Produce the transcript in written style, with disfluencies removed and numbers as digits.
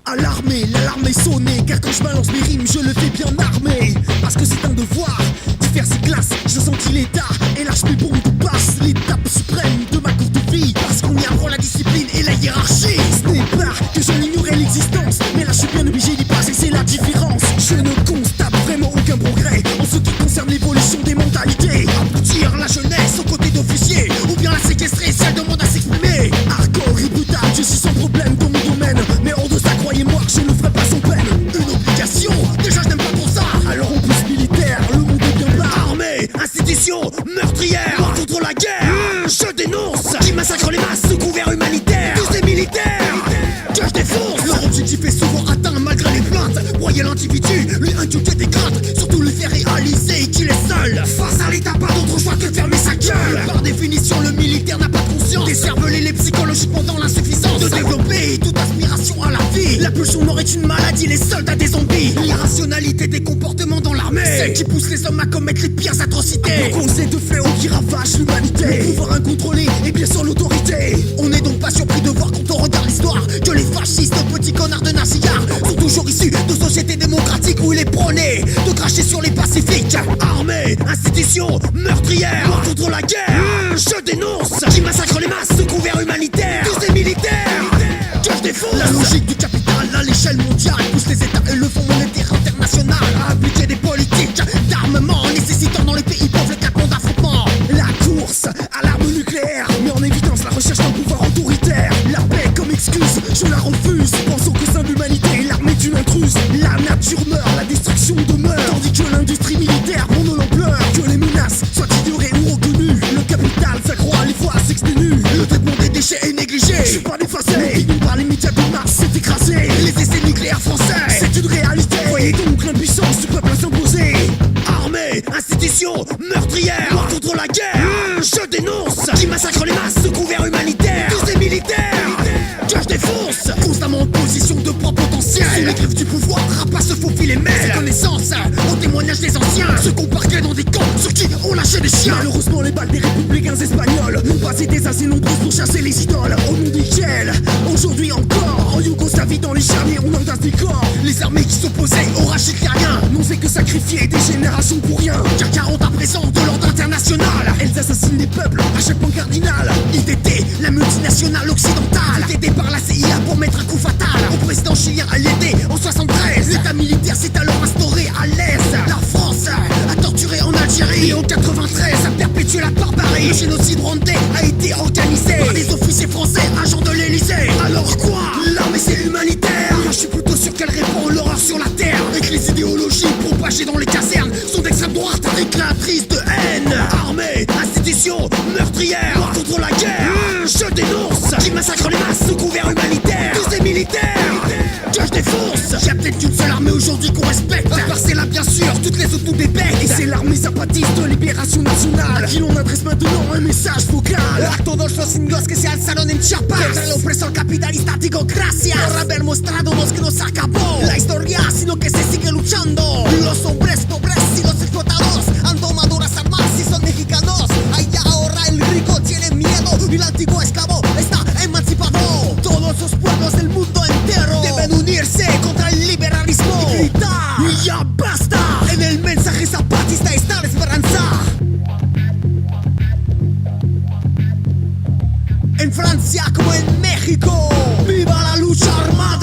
À l'armée, l'alarme est sonnée, car quand je balance mes rimes, je le fais bien armé. Parce que c'est un devoir d'y faire ses glaces. Je sentis l'état et lâche mes bombes de passe. L'étape suprême de ma courte vie, parce qu'on y apprend la discipline et la hiérarchie. Ce n'est pas que j'en ignorais l'existence, mais là je suis bien obligé d'y passer, c'est la différence. Je ne constate vraiment aucun progrès en ce qui concerne l'évolution des mentalités. Aboutir la jeunesse aux côtés d'officiers, ou bien la séquestrer si elle demande à s'exprimer. Hardcore et brutal, je suis sans problème dans mon domaine, mais hors de ça, croyez-moi que je ne ferai pas sans peine. Une obligation, déjà je n'aime pas trop ça. Alors en plus militaire, le monde est bien bas. Armée, institution, meurtrière, loi contre la guerre, je dénonce. Qui massacre les masses sous couvert humanitaire. Tous des militaires que je défonce. Leur objectif est souvent atteint malgré les plaintes. Broyer l'individu, lui inculquer des craintes, surtout lui faire réaliser qu'il est seul. Face à l'état, pas d'autre choix que de fermer sa gueule. Par définition, le militaire n'a pas de conscience. Décerveler psychologiquement dans l'insuffisance de développer toute aspiration à la vie. La pulsion mort est une maladie, les soldats des zombies. L'irrationalité des comportements dans l'armée, celle qui pousse les hommes à commettre les pires atrocités. Causée de fléaux qui ravagent l'humanité. Le pouvoir incontrôlé et bien sûr l'autorité. On n'est donc pas surpris de voir quand on regarde l'histoire que les fascistes, petits connards de Nassiyar, sont toujours issus de sociétés démocratiques où il est prôné de cracher sur les pacifiques. Armée, institution, meurtrière, loi contre la guerre, je dénonce. Qui massacre les masses sous couvert humanitaire. Tous des militaires que je défonce. La logique du capital à l'échelle mondiale pousse les états et le fonds monétaire international à appliquer des politiques d'armement nécessitant dans les pays pauvres le claquement d'affrontement. La course à l'arme nucléaire met en évidence la recherche d'un pouvoir autoritaire. La paix comme excuse, je la refuse. Pensons que c'est l'humanité, l'armée est une intruse. La nature meurt, la destruction demeure, tandis que l'industrie militaire prend de l'ampleur. Que les menaces soient ignorées ou reconnues, le capital s'accroît, les voix s'exténuent. Le traitement des déchets est négligé, je suis pas défacé. L'opinion par les médias de masse s'est écrasée. Les essais nucléaires français, c'est une réalité. Voyez donc l'impuissance du peuple à s'imposer. Armée, institution, meurtrière, loi contre la guerre, je dénonce. Qui massacre les masses sous couvert humanitaire. Tous des militaires que je défonce. Constamment en position de poids potentiel. Sous les griffes du pouvoir, rapace se faufile et mêle ses connaissances au témoignage des anciens. Ceux qu'on parquait dans des camps sur qui on lâchait des chiens. Malheureusement les balles des républicains espagnols n'ont pas été assez nombreuses pour chasser les idoles. Au nom desquels, aujourd'hui encore, en Yougoslavie dans les charniers on entasse des corps. Les armées qui s'opposaient au rachis hitlérien n'ont fait que sacrifier des générations pour rien. Car 40 à présent de l'ordre international, elles assassinent des peuples à chaque point cardinal. ITT, la multinationale occidentale, aidée par la CIA pour mettre un coup fatal au président chilien Allende en 73. L'état militaire s'est alors instauré à l'Est. La France a torturé en Algérie et en 93 a perpétué la barbarie. Le génocide rwandais a été organisé par des officiers français, agents de l'Elysée. Alors quoi? L'armée c'est humanitaire. Je suis plutôt sûr qu'elle répand l'horreur sur la terre, et que les idéologies propagées dans les casernes sont d'extrême droite réclamatrices de haine. Armée, institution, meurtrière, loi contre la guerre, je dénonce. Qui massacre les masses sous couvert humanitaire. Tous des militaires que je défonce. J'ai peut-être qu'une seule armée aujourd'hui qu'on respecte, à part celle-là bien sûr, toutes les autres nous débectent. Et c'est l'armée zapatiste de libération nationale à qui l'on adresse maintenant un message vocal. A todos los indios que se alzaron en Chiapas contra el opresor capitalista digo gracias por haber mostrado que no se acabó la historia, sino que se sigue luchando. Los hombres pobres y los explotados han tomado las armas y son mexicanos. Allá ahora el rico tiene miedo y el antiguo esclavo está emancipado. Todos los pueblos del mundo entero deben unirse contra el liberalismo y gritar ya basta. En el mensaje zapatista está la esperanza. En Francia como en México, viva la lucha armada.